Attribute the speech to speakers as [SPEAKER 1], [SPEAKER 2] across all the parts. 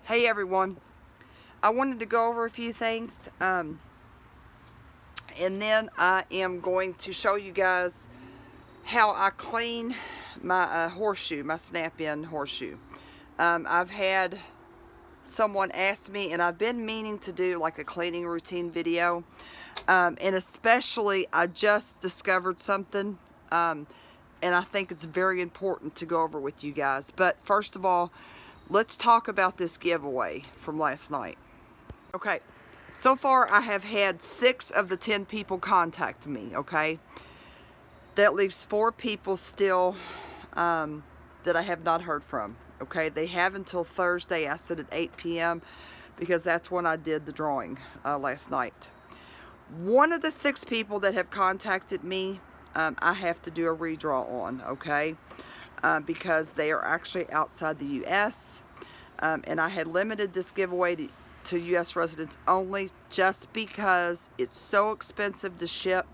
[SPEAKER 1] Hey everyone, I wanted to go over a few things and then I am going to show you guys how I clean my horseshoe, my snap-in horseshoe. I've had someone ask me, and I've been meaning to do like a cleaning routine video, and especially I just discovered something and I think it's very important to go over with you guys. But first of all, let's talk about this giveaway from last night. Okay, so far I have had 6 of the 10 people contact me, okay? That leaves 4 people still that I have not heard from, okay? They have until Thursday, I said at 8 p.m. because that's when I did the drawing last night. One of the 6 people that have contacted me, I have to do a redraw on, okay? Because they are actually outside the U.S. And I had limited this giveaway to U.S. residents only just because it's so expensive to ship,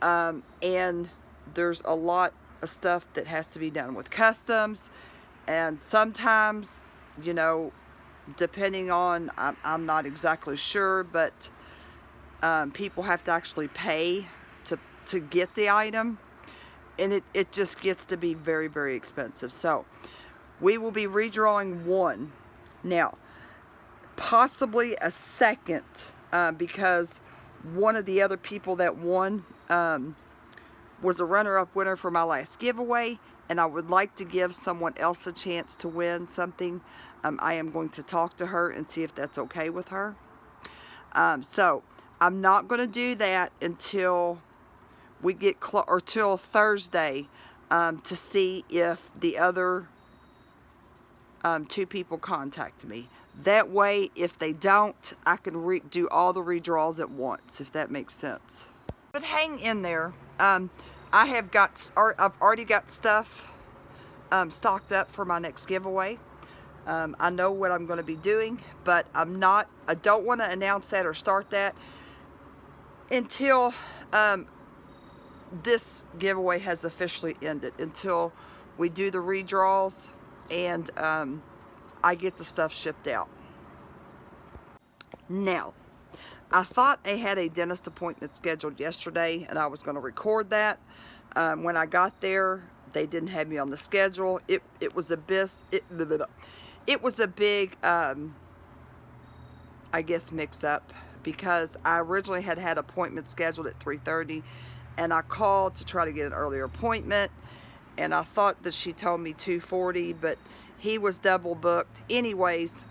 [SPEAKER 1] and there's a lot of stuff that has to be done with customs, and sometimes, you know, depending on, I'm not exactly sure, but people have to actually pay to get the item, and it just gets to be very, very expensive. So we will be redrawing one. Now, possibly a second, because one of the other people that won was a runner-up winner for my last giveaway, and I would like to give someone else a chance to win something. I am going to talk to her and see if that's okay with her. So I'm not going to do that until we get or till Thursday, to see if the other 2 people contact me. That way, if they don't, I can do all the redraws at once, if that makes sense. But hang in there. I've already got stuff stocked up for my next giveaway. I know what I'm going to be doing, but I don't want to announce that or start that until this giveaway has officially ended, until we do the redraws and I get the stuff shipped out. Now, I thought I had a dentist appointment scheduled yesterday and I was going to record that. When I got there, they didn't have me on the schedule. It was a big I guess mix up, because I originally had appointments scheduled at 3:30 and I called to try to get an earlier appointment, and I thought that she told me 2:40, but he was double booked. Anyways,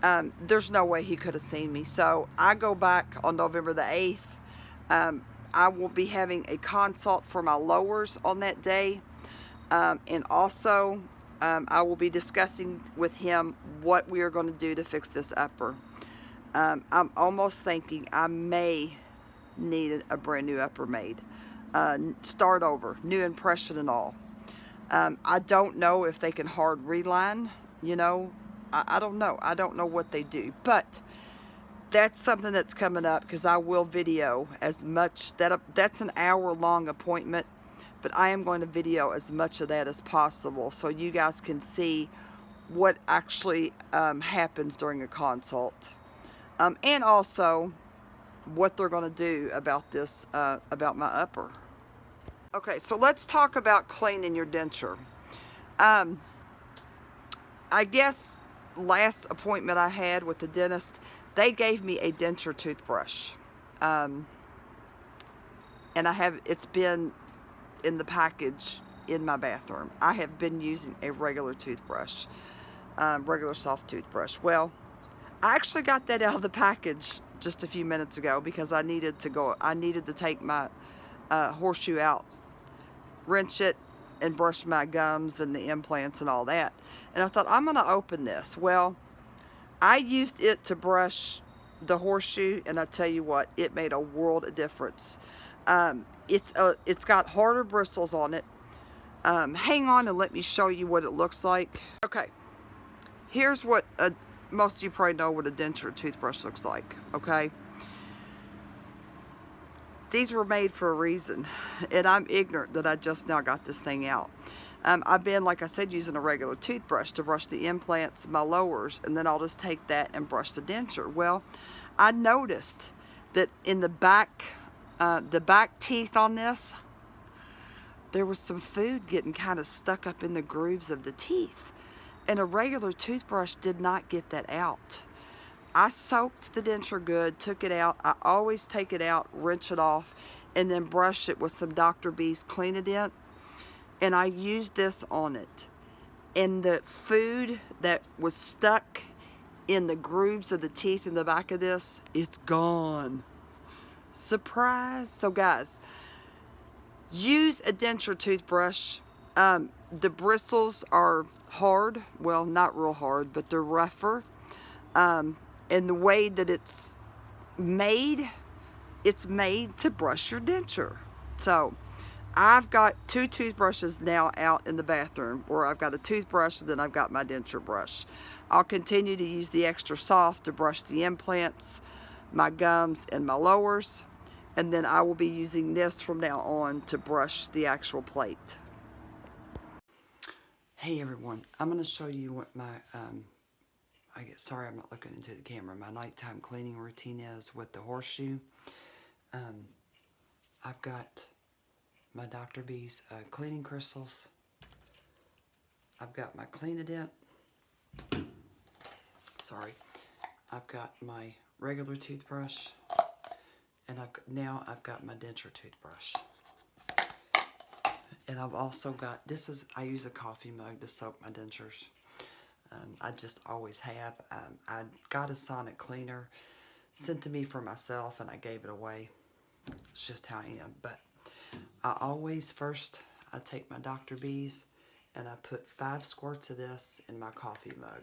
[SPEAKER 1] there's no way he could have seen me. So I go back on November the 8th. I will be having a consult for my lowers on that day. And also, I will be discussing with him what we are going to do to fix this upper. I'm almost thinking I may need a brand new upper made. Start over, new impression and all. I don't know if they can hard reline, you know. I don't know. I don't know what they do. But that's something that's coming up, because I will video as much. That's an hour-long appointment, but I am going to video as much of that as possible so you guys can see what actually happens during a consult. And also what they're going to do about this, about my upper. Okay, so let's talk about cleaning your denture. I guess last appointment I had with the dentist, they gave me a denture toothbrush. And it's been in the package in my bathroom. I have been using a regular toothbrush, regular soft toothbrush. Well, I actually got that out of the package just a few minutes ago because I needed to take my horseshoe out, wrench it, and brush my gums and the implants and all that. And I thought, I'm going to open this. Well, I used it to brush the horseshoe, and I tell you what, it made a world of difference. It's got harder bristles on it. Hang on and let me show you what it looks like. Okay, here's what most of you probably know what a denture toothbrush looks like, okay? These were made for a reason, and I'm ignorant that I just now got this thing out. I've been, like I said, using a regular toothbrush to brush the implants, my lowers, and then I'll just take that and brush the denture. Well, I noticed that in the back teeth on this, there was some food getting kind of stuck up in the grooves of the teeth. And a regular toothbrush did not get that out. I soaked the denture good, took it out. I always take it out, rinse it off, and then brush it with some Dr. B's Clean-A-Dent. And I used this on it. And the food that was stuck in the grooves of the teeth in the back of this, it's gone. Surprise. So guys, use a denture toothbrush. The bristles are hard. Well, not real hard, but they're rougher. And the way that it's made to brush your denture. So I've got 2 toothbrushes now out in the bathroom, where I've got a toothbrush and then I've got my denture brush. I'll continue to use the extra soft to brush the implants, my gums, and my lowers. And then I will be using this from now on to brush the actual plate. Hey everyone, I'm going to show you what my, sorry I'm not looking into the camera, my nighttime cleaning routine is with the Horseshoe. I've got my Dr. B's cleaning crystals. I've got my Clean-A-Dent. Sorry. I've got my regular toothbrush. And now I've got my denture toothbrush. And I've also got, I use a coffee mug to soak my dentures. I just always have. I got a sonic cleaner sent to me for myself and I gave it away. It's just how I am. But I always I take my Dr. B's and I put 5 squirts of this in my coffee mug.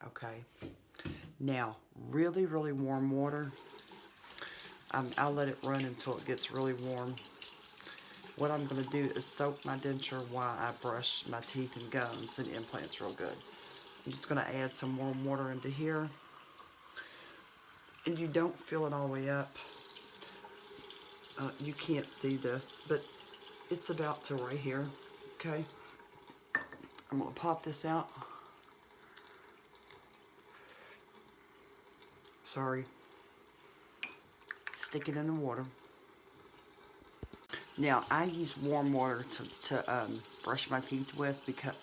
[SPEAKER 1] Okay. Now, really, really warm water. I'll let it run until it gets really warm. What I'm going to do is soak my denture while I brush my teeth and gums and implants real good. I'm just going to add some warm water into here. And you don't fill it all the way up. You can't see this, but it's about to right here. Okay. I'm going to pop this out. Sorry. Stick it in the water. Now, I use warm water to brush my teeth with because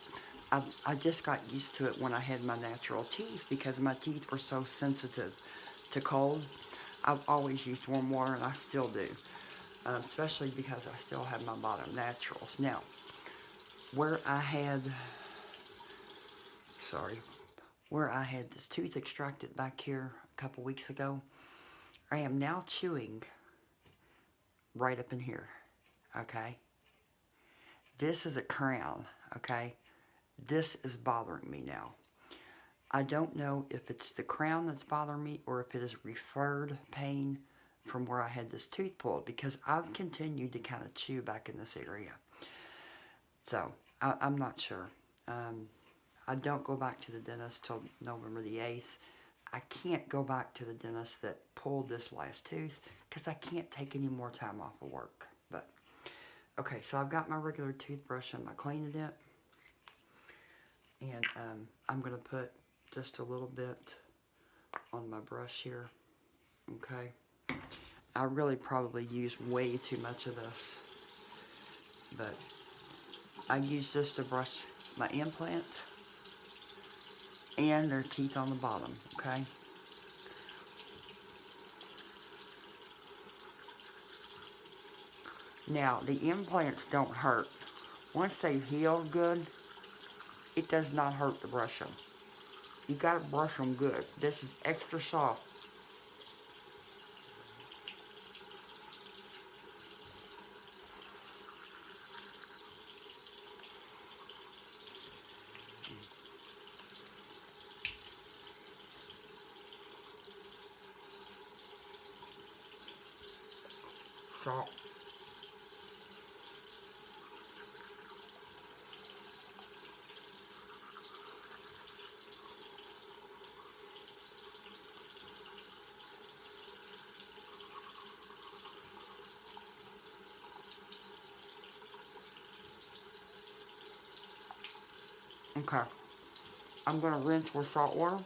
[SPEAKER 1] I just got used to it when I had my natural teeth because my teeth were so sensitive to cold. I've always used warm water and I still do, especially because I still have my bottom naturals. Now, where I had this tooth extracted back here a couple weeks ago, I am now chewing right up in here. Okay, this is a crown, okay? This is bothering me now. I don't know if it's the crown that's bothering me or if it is referred pain from where I had this tooth pulled because I've continued to kind of chew back in this area. So, I'm not sure. I don't go back to the dentist till November the 8th. I can't go back to the dentist that pulled this last tooth because I can't take any more time off of work. But okay, so I've got my regular toothbrush and my Clean-A-Dent. And I'm going to put just a little bit on my brush here. Okay. I really probably use way too much of this. But I use this to brush my implant and their teeth on the bottom. Okay. Now, the implants don't hurt. Once they've healed good, it does not hurt to brush them. You gotta brush them good. This is extra soft. Soft. Okay. I'm going to rinse with salt water.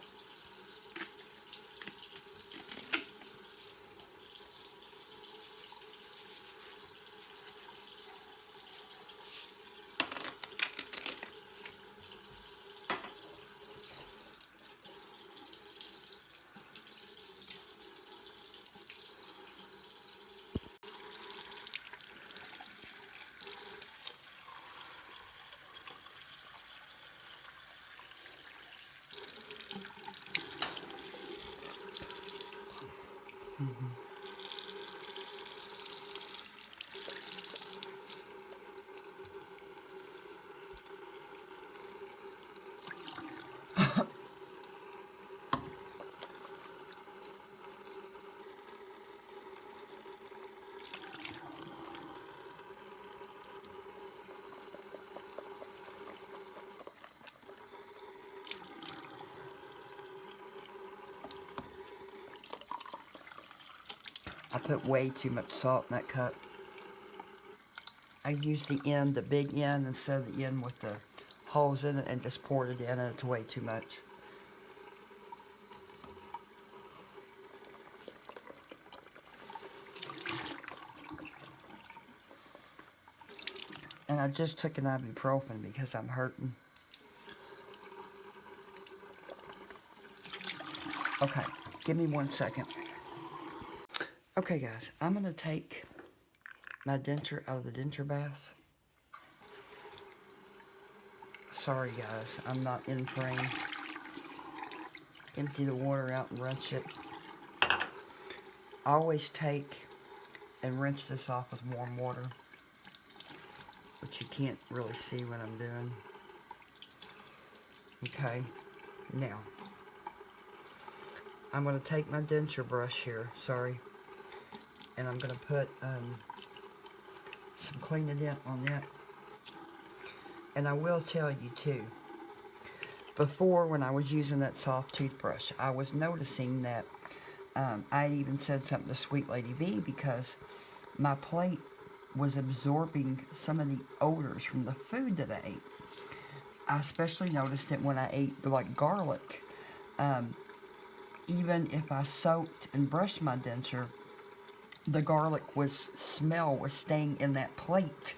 [SPEAKER 1] I put way too much salt in that cup. I used the big end, instead of the end with the holes in it, and just poured it in, and it's way too much. And I just took an ibuprofen because I'm hurting. Okay, give me 1 second. Okay guys, I'm going to take my denture out of the denture bath. Sorry guys, I'm not in frame. Empty the water out and rinse it. I always take and rinse this off with warm water, but you can't really see what I'm doing. Okay, now I'm going to take my denture brush here, and I'm going to put some cleanadent on that. And I will tell you too, before when I was using that soft toothbrush, I was noticing that I even said something to Sweet Lady V because my plate was absorbing some of the odors from the food that I ate. I especially noticed it when I ate like garlic. Even if I soaked and brushed my denture, the garlic smell was staying in that plate.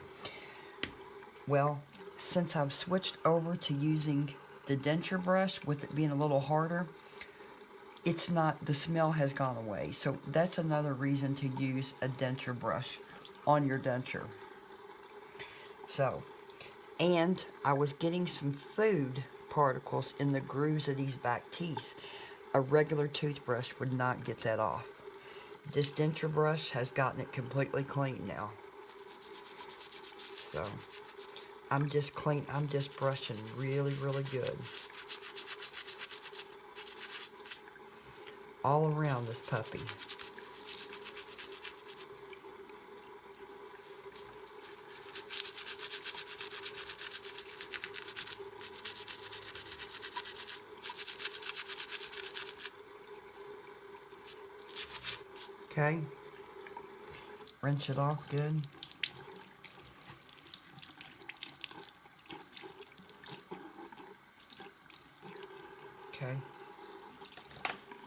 [SPEAKER 1] Well, since I've switched over to using the denture brush, with it being a little harder, it's not, the smell has gone away. So that's another reason to use a denture brush on your denture. So, and I was getting some food particles in the grooves of these back teeth. A regular toothbrush would not get that off. This denture brush has gotten it completely clean now. So, I'm just brushing really, really good. All around this puppy. Okay. Rinse it off good. Okay.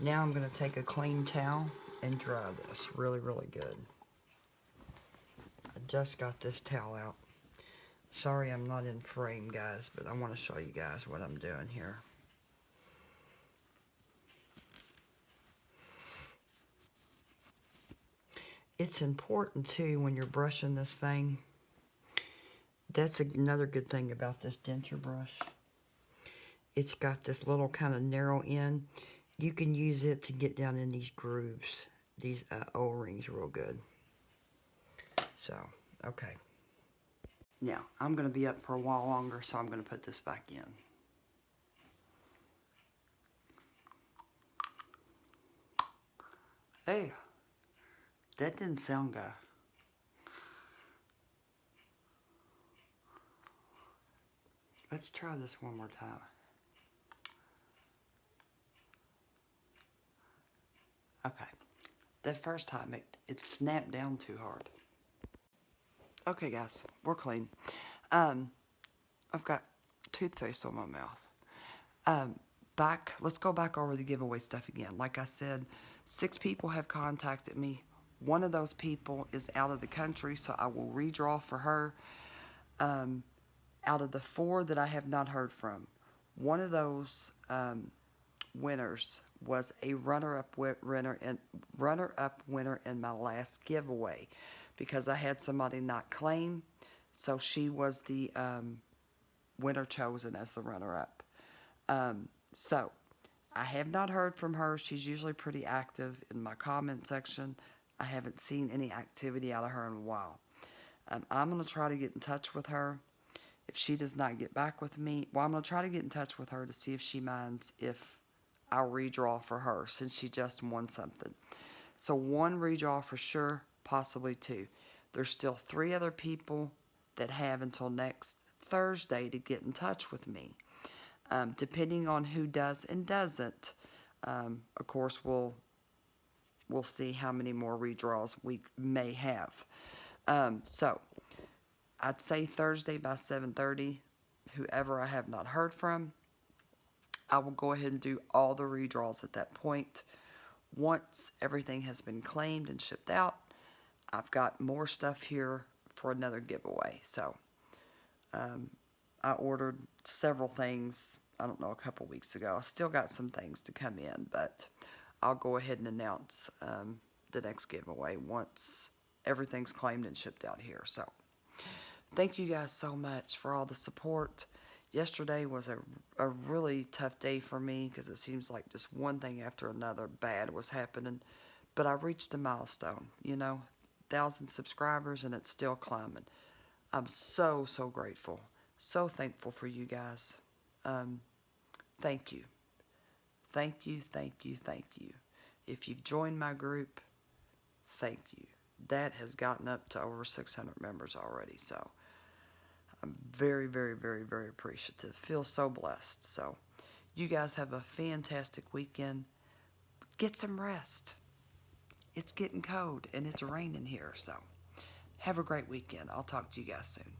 [SPEAKER 1] Now I'm going to take a clean towel and dry this really, really good. I just got this towel out. Sorry I'm not in frame, guys, but I want to show you guys what I'm doing here. It's important, too, when you're brushing this thing. That's another good thing about this denture brush. It's got this little kind of narrow end. You can use it to get down in these grooves, these O-rings real good. So, okay. Now, I'm going to be up for a while longer, so I'm going to put this back in. Hey, that didn't sound good. Let's try this one more time. Okay. That first time, it snapped down too hard. Okay, guys, we're clean. I've got toothpaste on my mouth. Let's go back over the giveaway stuff again. Like I said, 6 people have contacted me. One of those people is out of the country, so I will redraw for her. Out of the 4 that I have not heard from, one of those winners was a runner-up winner in my last giveaway, because I had somebody not claim, so she was the winner chosen as the runner-up. So I have not heard from her. She's usually pretty active in my comment section. I haven't seen any activity out of her in a while. I'm going to try to get in touch with her. If she does not get back with me, I'm going to try to get in touch with her to see if she minds if I'll redraw for her, since she just won something. So 1 redraw for sure, possibly 2. There's still 3 other people that have until next Thursday to get in touch with me. Depending on who does and doesn't, of course, we'll see how many more redraws we may have. So I'd say Thursday by 7:30, whoever I have not heard from, I will go ahead and do all the redraws at that point. Once everything has been claimed and shipped out, I've got more stuff here for another giveaway. So I ordered several things, I don't know, a couple weeks ago. I still got some things to come in, but I'll go ahead and announce the next giveaway once everything's claimed and shipped out here. So thank you guys so much for all the support. Yesterday was a really tough day for me, because it seems like just one thing after another bad was happening. But I reached a milestone, 1,000 subscribers, and it's still climbing. I'm so, so grateful. So thankful for you guys. Thank you. Thank you, thank you, thank you. If you've joined my group, thank you. That has gotten up to over 600 members already, so I'm very, very, very, very appreciative. Feel so blessed. So you guys have a fantastic weekend. Get some rest. It's getting cold and it's raining here, so have a great weekend. I'll talk to you guys soon.